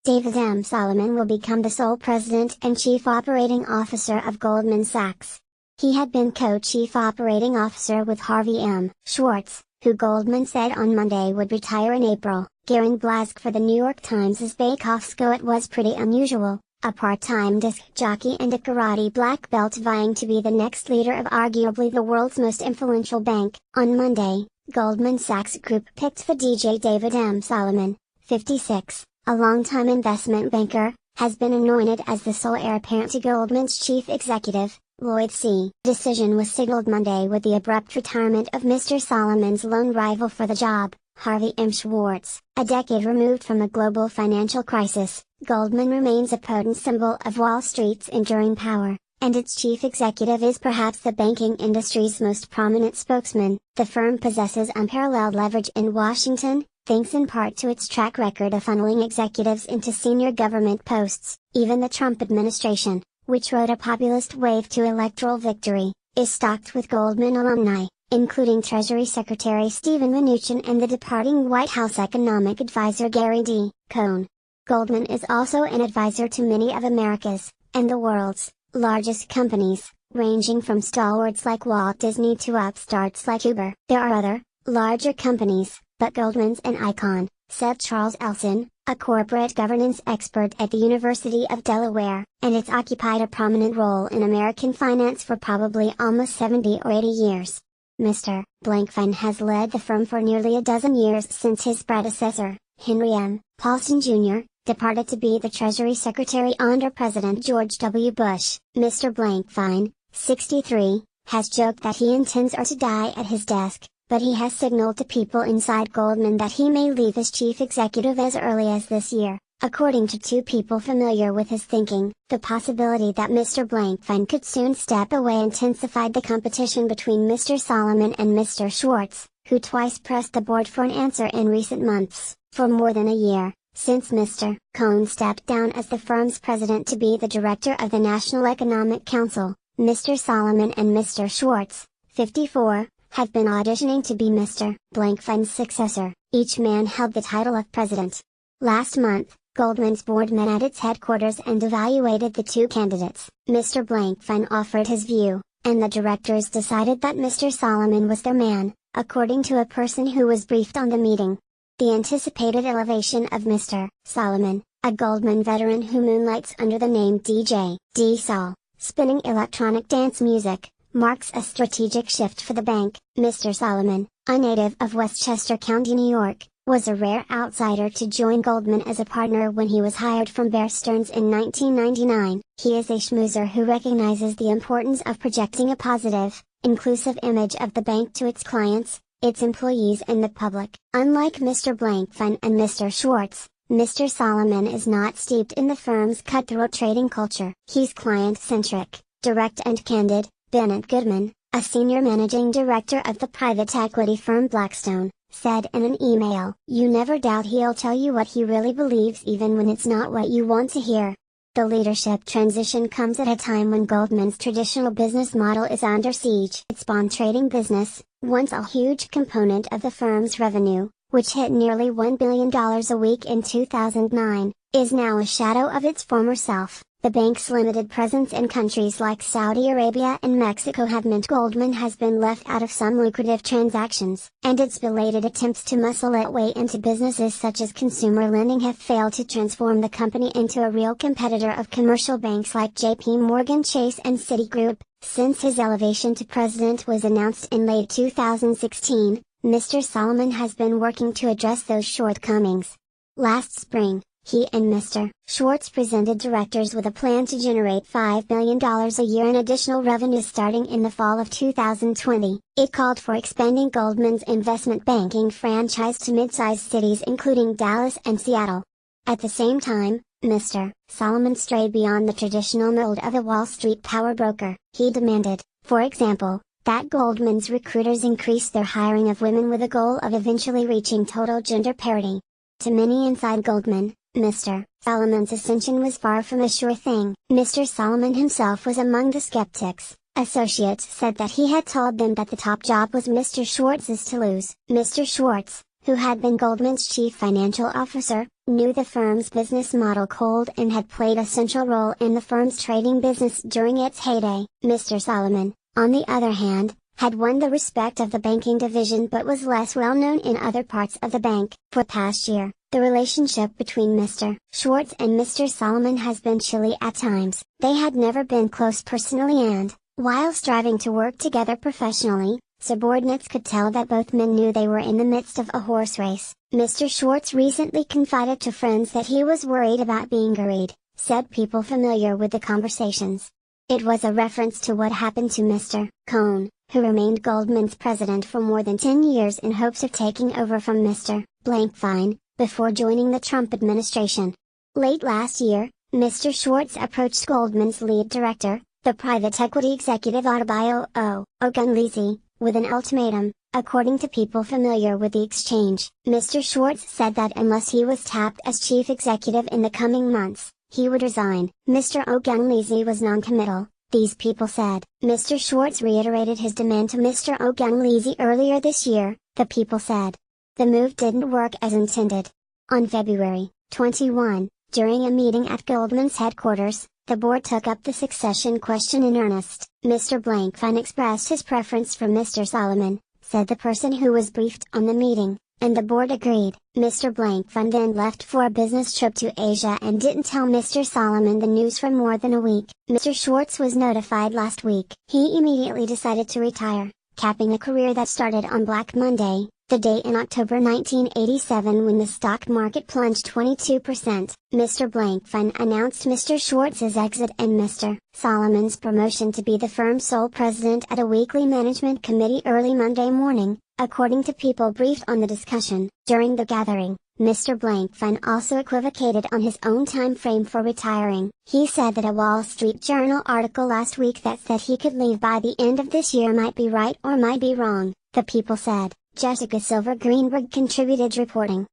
David M. Solomon will become the sole president and chief operating officer of Goldman Sachs. He had been co-chief operating officer with Harvey M. Schwartz, who Goldman said on Monday would retire in April. Garen Blask for the New York Times' Bake Off's go it was pretty unusual, a part-time disc jockey and a karate black belt vying to be the next leader of arguably the world's most influential bank. On Monday, Goldman Sachs Group picked the DJ David M. Solomon, 56, a longtime investment banker, has been anointed as the sole heir apparent to Goldman's chief executive, Lloyd C. Decision was signaled Monday with the abrupt retirement of Mr. Solomon's lone rival for the job, Harvey M. Schwartz. A decade removed from a global financial crisis, Goldman remains a potent symbol of Wall Street's enduring power, and its chief executive is perhaps the banking industry's most prominent spokesman. The firm possesses unparalleled leverage in Washington, thanks in part to its track record of funneling executives into senior government posts. Even the Trump administration, which rode a populist wave to electoral victory, is stocked with Goldman alumni, including Treasury Secretary Steven Mnuchin and the departing White House economic advisor Gary D. Cohn. Goldman is also an advisor to many of America's, and the world's, largest companies, ranging from stalwarts like Walt Disney to upstarts like Uber. There are other, larger companies, but Goldman's an icon, said Charles Elson, a corporate governance expert at the University of Delaware, and it's occupied a prominent role in American finance for probably almost 70 or 80 years. Mr. Blankfein has led the firm for nearly a dozen years since his predecessor, Henry M. Paulson Jr., departed to be the Treasury Secretary under President George W. Bush. Mr. Blankfein, 63, has joked that he intends to die at his desk, but he has signaled to people inside Goldman that he may leave as chief executive as early as this year. According to two people familiar with his thinking, the possibility that Mr. Blankfein could soon step away intensified the competition between Mr. Solomon and Mr. Schwartz, who twice pressed the board for an answer in recent months. For more than a year, since Mr. Cohn stepped down as the firm's president to be the director of the National Economic Council, Mr. Solomon and Mr. Schwartz, 54, have been auditioning to be Mr. Blankfein's successor. Each man held the title of president. Last month, Goldman's board met at its headquarters and evaluated the two candidates. Mr. Blankfein offered his view, and the directors decided that Mr. Solomon was their man, according to a person who was briefed on the meeting. The anticipated elevation of Mr. Solomon, a Goldman veteran who moonlights under the name DJ D. Sol, spinning electronic dance music, marks a strategic shift for the bank. Mr. Solomon, a native of Westchester County, New York, was a rare outsider to join Goldman as a partner when he was hired from Bear Stearns in 1999. He is a schmoozer who recognizes the importance of projecting a positive, inclusive image of the bank to its clients, its employees and the public. Unlike Mr. Blankfein and Mr. Schwartz, Mr. Solomon is not steeped in the firm's cutthroat trading culture. He's client-centric, direct and candid. Bennett Goodman, a senior managing director of the private equity firm Blackstone, said in an email, "You never doubt he'll tell you what he really believes even when it's not what you want to hear." The leadership transition comes at a time when Goldman's traditional business model is under siege. Its bond trading business, once a huge component of the firm's revenue, which hit nearly $1 billion a week in 2009, is now a shadow of its former self. The bank's limited presence in countries like Saudi Arabia and Mexico have meant Goldman has been left out of some lucrative transactions, and its belated attempts to muscle its way into businesses such as consumer lending have failed to transform the company into a real competitor of commercial banks like JP Morgan Chase and Citigroup. Since his elevation to president was announced in late 2016, Mr. Solomon has been working to address those shortcomings. Last spring, he and Mr. Schwartz presented directors with a plan to generate $5 billion a year in additional revenue starting in the fall of 2020. It called for expanding Goldman's investment banking franchise to mid-sized cities including Dallas and Seattle. At the same time, Mr. Solomon strayed beyond the traditional mold of a Wall Street power broker. He demanded, for example, that Goldman's recruiters increase their hiring of women with a goal of eventually reaching total gender parity. To many inside Goldman, Mr. Solomon's ascension was far from a sure thing. Mr. Solomon himself was among the skeptics. Associates said that he had told them that the top job was Mr. Schwartz's to lose. Mr. Schwartz, who had been Goldman's chief financial officer, knew the firm's business model cold and had played a central role in the firm's trading business during its heyday. Mr. Solomon, on the other hand, had won the respect of the banking division but was less well known in other parts of the bank. For past year, the relationship between Mr. Schwartz and Mr. Solomon has been chilly at times. They had never been close personally and, while striving to work together professionally, subordinates could tell that both men knew they were in the midst of a horse race. Mr. Schwartz recently confided to friends that he was worried about being worried, said people familiar with the conversations. It was a reference to what happened to Mr. Cohn, who remained Goldman's president for more than 10 years in hopes of taking over from Mr. Blankfein, before joining the Trump administration. Late last year, Mr. Schwartz approached Goldman's lead director, the private equity executive Adebayo Ogunlesi, with an ultimatum, according to people familiar with the exchange. Mr. Schwartz said that unless he was tapped as chief executive in the coming months, he would resign. Mr. Ogunlesi was non-committal, these people said. Mr. Schwartz reiterated his demand to Mr. Ogunlesi earlier this year, the people said. The move didn't work as intended. On February 21, during a meeting at Goldman's headquarters, the board took up the succession question in earnest. Mr. Blankfein expressed his preference for Mr. Solomon, said the person who was briefed on the meeting, and the board agreed. Mr. Blankfein then left for a business trip to Asia and didn't tell Mr. Solomon the news for more than a week. Mr. Schwartz was notified last week. He immediately decided to retire, capping a career that started on Black Monday, the day in October 1987 when the stock market plunged 22%. Mr. Blankfein announced Mr. Schwartz's exit and Mr. Solomon's promotion to be the firm's sole president at a weekly management committee early Monday morning, according to people briefed on the discussion. During the gathering, Mr. Blankfein also equivocated on his own time frame for retiring. He said that a Wall Street Journal article last week that said he could leave by the end of this year might be right or might be wrong, the people said. Jessica Silver Greenberg contributed reporting.